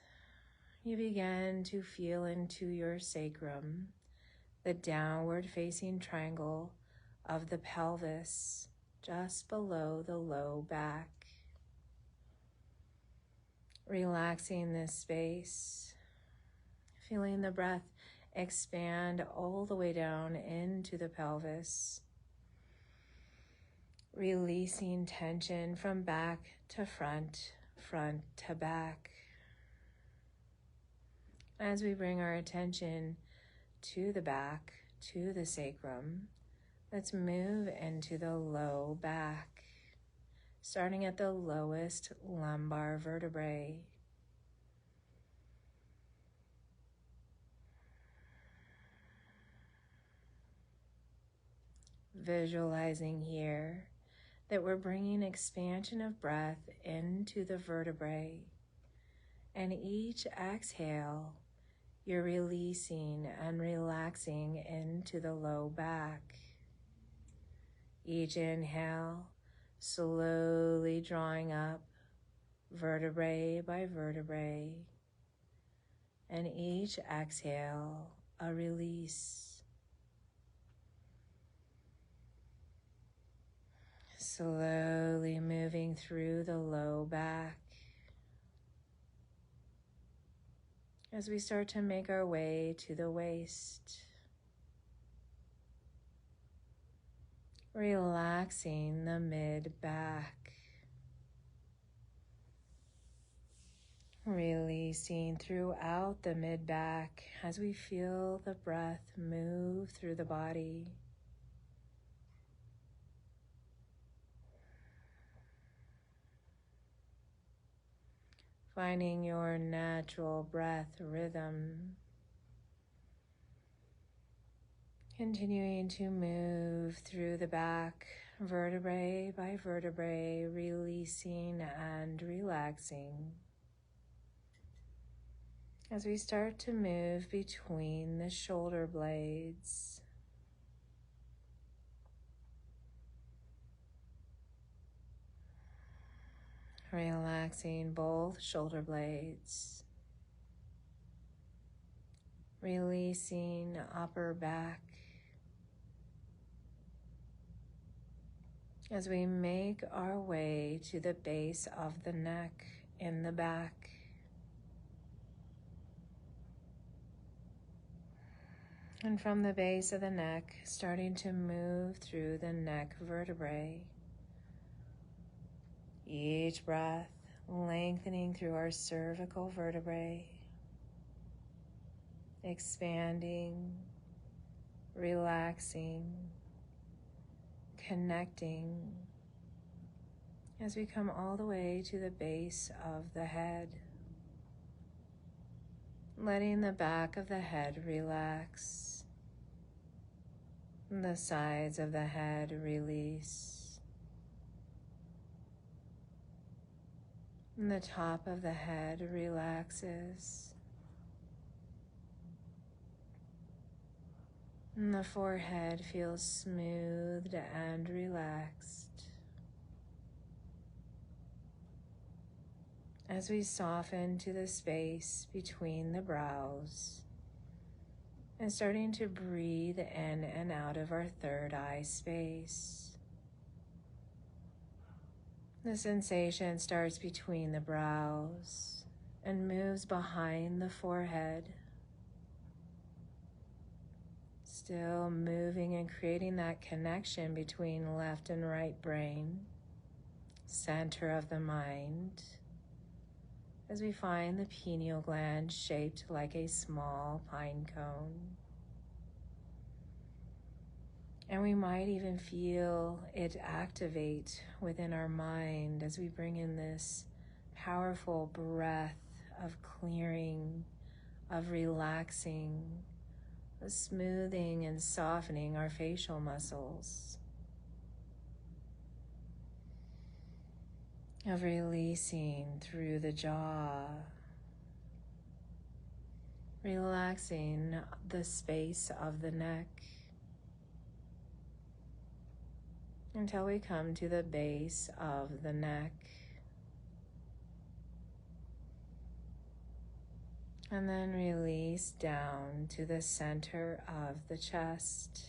You begin to feel into your sacrum, the downward facing triangle of the pelvis just below the low back. Relaxing this space, feeling the breath expand all the way down into the pelvis. Releasing tension from back to front, front to back. As we bring our attention to the back, to the sacrum, let's move into the low back, starting at the lowest lumbar vertebrae. Visualizing here that we're bringing expansion of breath into the vertebrae, and each exhale, you're releasing and relaxing into the low back. Each inhale, slowly drawing up vertebrae by vertebrae, and each exhale, a release. Slowly moving through the low back as we start to make our way to the waist. Relaxing the mid-back. Releasing throughout the mid-back as we feel the breath move through the body. Finding your natural breath rhythm. Continuing to move through the back, vertebrae by vertebrae, releasing and relaxing. As we start to move between the shoulder blades. Relaxing both shoulder blades. Releasing upper back. As we make our way to the base of the neck in the back. And from the base of the neck, starting to move through the neck vertebrae. Each breath lengthening through our cervical vertebrae, expanding, relaxing, connecting, as we come all the way to the base of the head, letting the back of the head relax, the sides of the head release, and the top of the head relaxes, and the forehead feels smoothed and relaxed. As we soften to the space between the brows and starting to breathe in and out of our third eye space. The sensation starts between the brows and moves behind the forehead, still moving and creating that connection between left and right brain, center of the mind, as we find the pineal gland shaped like a small pine cone. And we might even feel it activate within our mind as we bring in this powerful breath of clearing, of relaxing, of smoothing and softening our facial muscles, of releasing through the jaw, relaxing the space of the neck until we come to the base of the neck. And then release down to the center of the chest.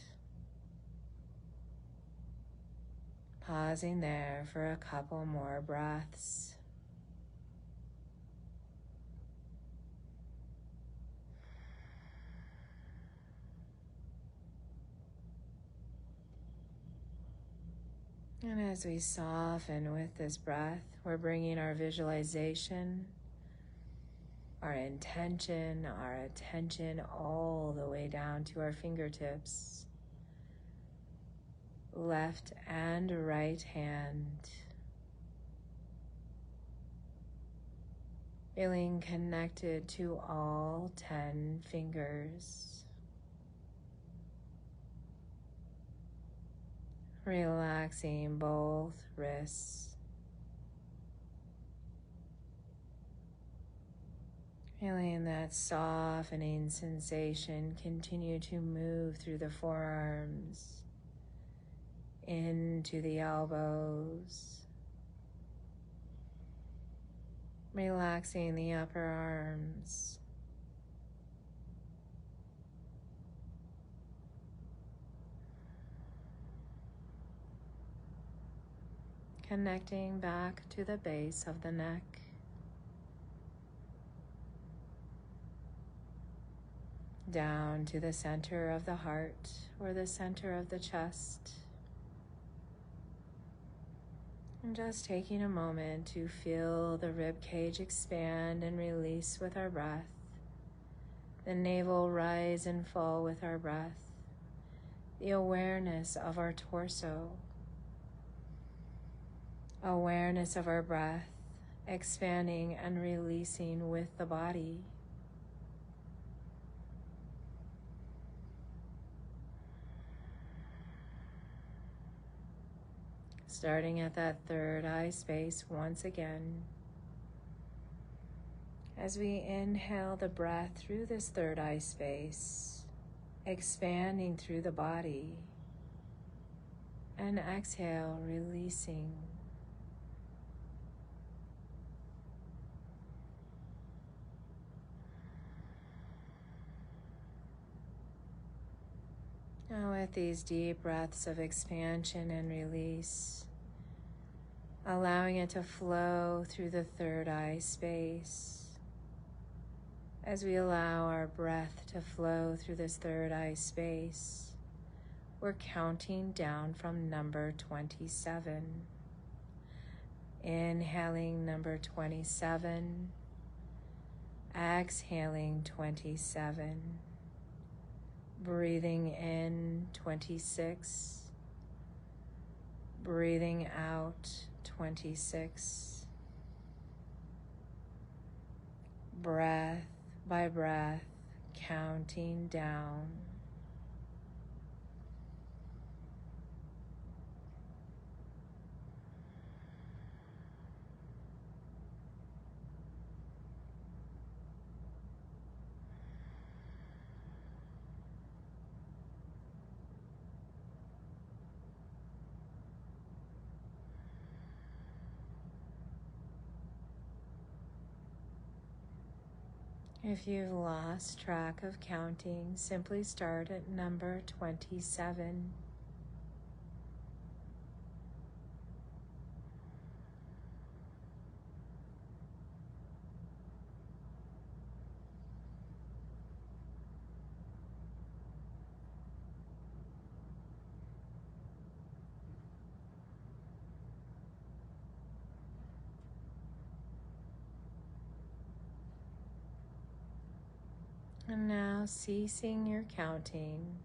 Pausing there for a couple more breaths. And as we soften with this breath, we're bringing our visualization, our intention, our attention all the way down to our fingertips. Left and right hand, feeling connected to all 10 fingers, relaxing both wrists, feeling that softening sensation continue to move through the forearms, into the elbows, relaxing the upper arms, connecting back to the base of the neck, down to the center of the heart or the center of the chest. And just taking a moment to feel the rib cage expand and release with our breath, the navel rise and fall with our breath, the awareness of our torso, awareness of our breath, expanding and releasing with the body. Starting at that third eye space once again. As we inhale the breath through this third eye space, expanding through the body, and exhale, releasing. Now with these deep breaths of expansion and release, allowing it to flow through the third eye space. As we allow our breath to flow through this third eye space, we're counting down from number 27. Inhaling number 27, exhaling 27, breathing in 26, Breathing out 26. Breath by breath, counting down. If you've lost track of counting, simply start at number 27. And now ceasing your counting,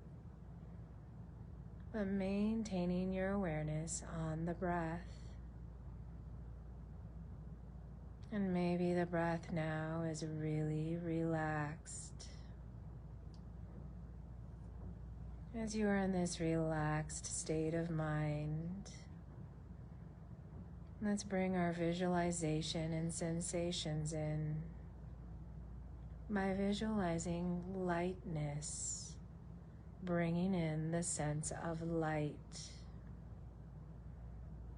but maintaining your awareness on the breath. And maybe the breath now is really relaxed. As you are in this relaxed state of mind, let's bring our visualization and sensations in by visualizing lightness, bringing in the sense of light.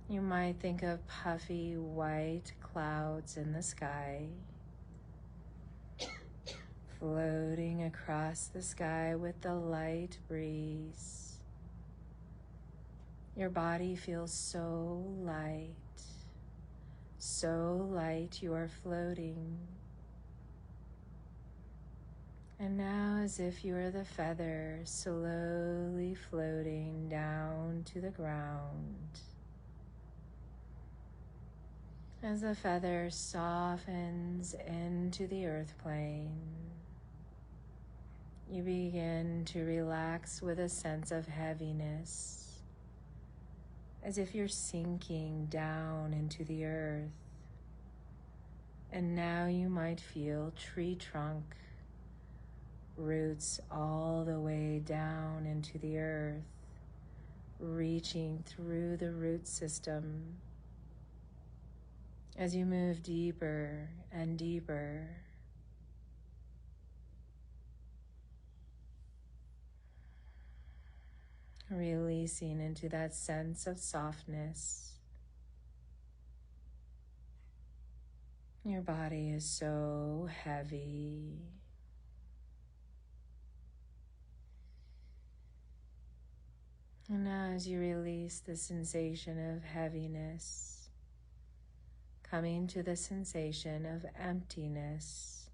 You might think of puffy white clouds in the sky, floating across the sky with the light breeze. Your body feels so light you are floating. And now, as if you are the feather slowly floating down to the ground, as the feather softens into the earth plane, you begin to relax with a sense of heaviness, as if you're sinking down into the earth. And now you might feel tree trunk roots all the way down into the earth, reaching through the root system. As you move deeper and deeper, releasing into that sense of softness. Your body is so heavy. And now as you release the sensation of heaviness, coming to the sensation of emptiness,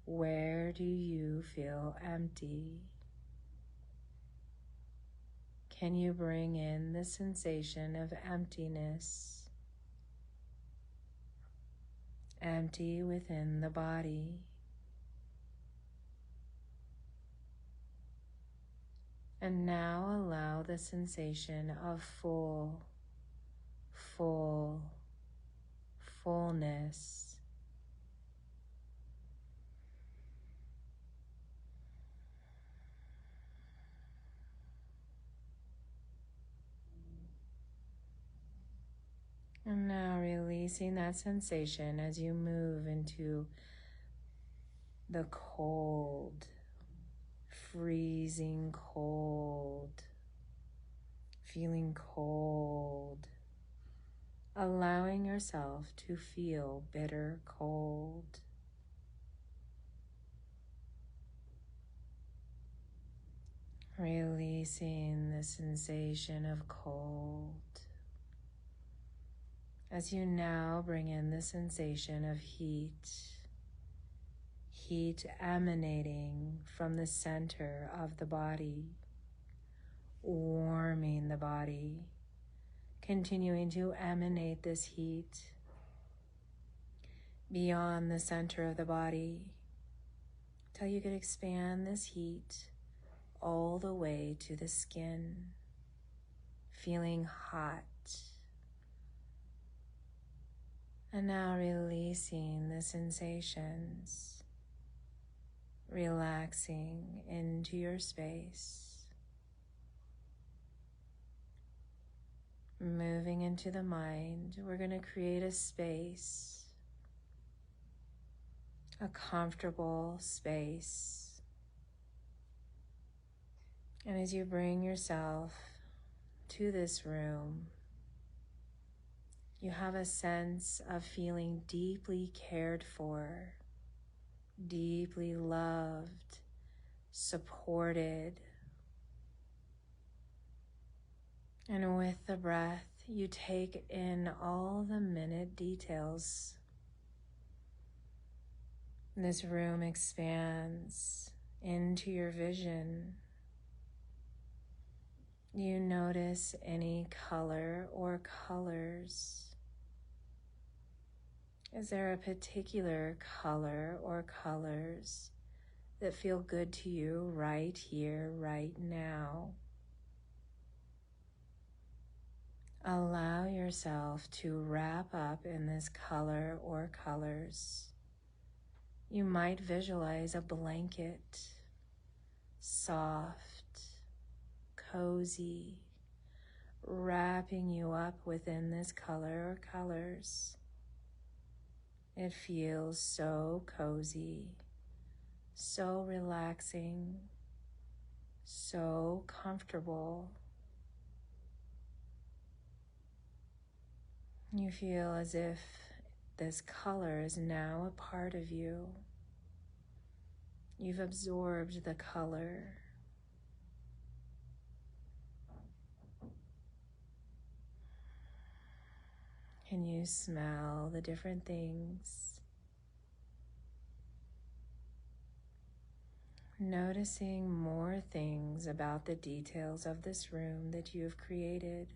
where do you feel empty? Can you bring in the sensation of emptiness? Empty within the body. And now allow the sensation of fullness. And now releasing that sensation as you move into the cold, freezing cold, feeling cold, allowing yourself to feel bitter cold. Releasing the sensation of cold. As you now bring in the sensation of heat emanating from the center of the body, warming the body, continuing to emanate this heat beyond the center of the body, till you can expand this heat all the way to the skin, feeling hot. And now releasing the sensations, relaxing into your space, moving into the mind. We're going to create a space, a comfortable space. And as you bring yourself to this room, you have a sense of feeling deeply cared for, deeply loved, supported. And with the breath, you take in all the minute details. This room expands into your vision. You notice any color or colors. Is there a particular color or colors that feel good to you right here, right now? Allow yourself to wrap up in this color or colors. You might visualize a blanket, soft, cozy, wrapping you up within this color or colors. It feels so cozy, so relaxing, so comfortable. You feel as if this color is now a part of you. You've absorbed the color. Can you smell the different things? Noticing more things about the details of this room that you have created.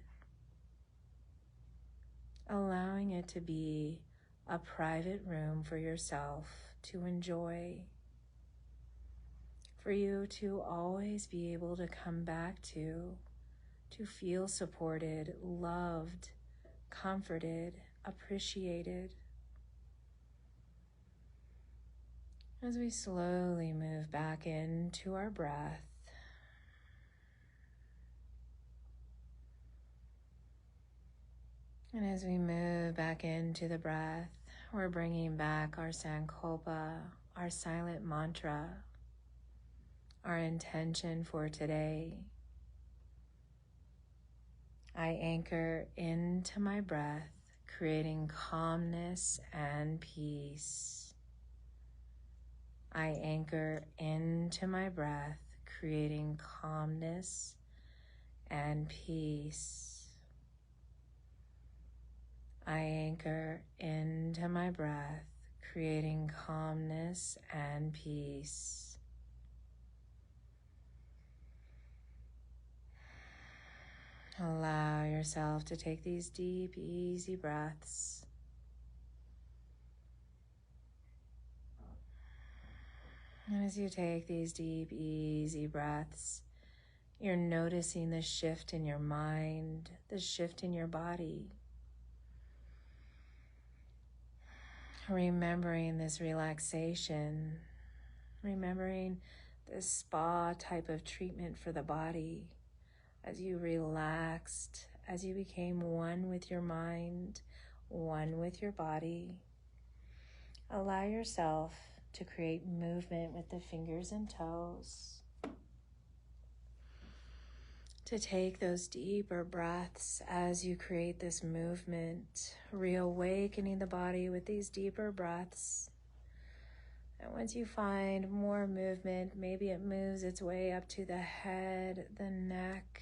Allowing it to be a private room for yourself to enjoy. For you to always be able to come back to feel supported, loved, comforted, appreciated. As we slowly move back into our breath, and as we move back into the breath, we're bringing back our Sankalpa, our silent mantra, our intention for today. I anchor into my breath, creating calmness and peace. I anchor into my breath, creating calmness and peace. I anchor into my breath, creating calmness and peace. Allow yourself to take these deep, easy breaths. And as you take these deep, easy breaths, you're noticing the shift in your mind, the shift in your body. Remembering this relaxation, remembering this spa type of treatment for the body. As you relaxed, as you became one with your mind, one with your body, allow yourself to create movement with the fingers and toes. To take those deeper breaths as you create this movement, reawakening the body with these deeper breaths. And once you find more movement, maybe it moves its way up to the head, the neck.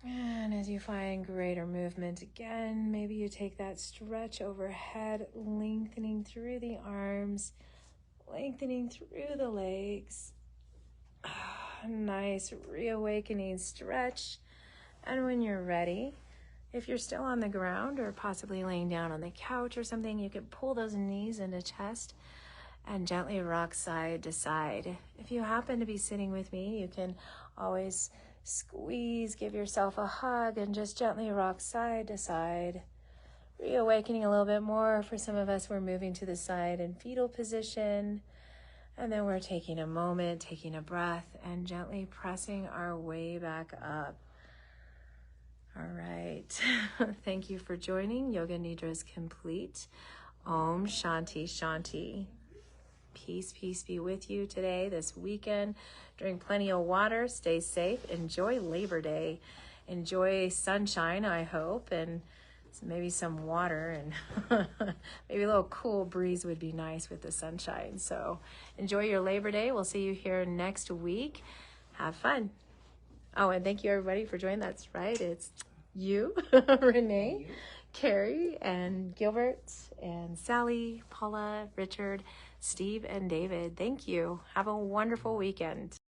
And as you find greater movement again, maybe you take that stretch overhead, lengthening through the arms, lengthening through the legs. Nice reawakening stretch. And when you're ready, if you're still on the ground or possibly laying down on the couch or something, you can pull those knees into chest and gently rock side to side. If you happen to be sitting with me, you can always Squeeze, give yourself a hug, and just gently rock side to side. Reawakening a little bit more. For some of us, we're moving to the side in fetal position. And then we're taking a moment, taking a breath, and gently pressing our way back up. All right. Thank you for joining. Yoga Nidra is complete. Om Shanti Shanti. Peace, peace be with you today, this weekend. Drink plenty of water. Stay safe. Enjoy Labor Day. Enjoy sunshine, I hope, and maybe some water, and maybe a little cool breeze would be nice with the sunshine. So enjoy your Labor Day. We'll see you here next week. Have fun. Oh, and thank you everybody for joining. That's right. It's you, Renee, Carrie, and Gilbert, and Sally, Paula, Richard, Steve, and David. Thank you. Have a wonderful weekend.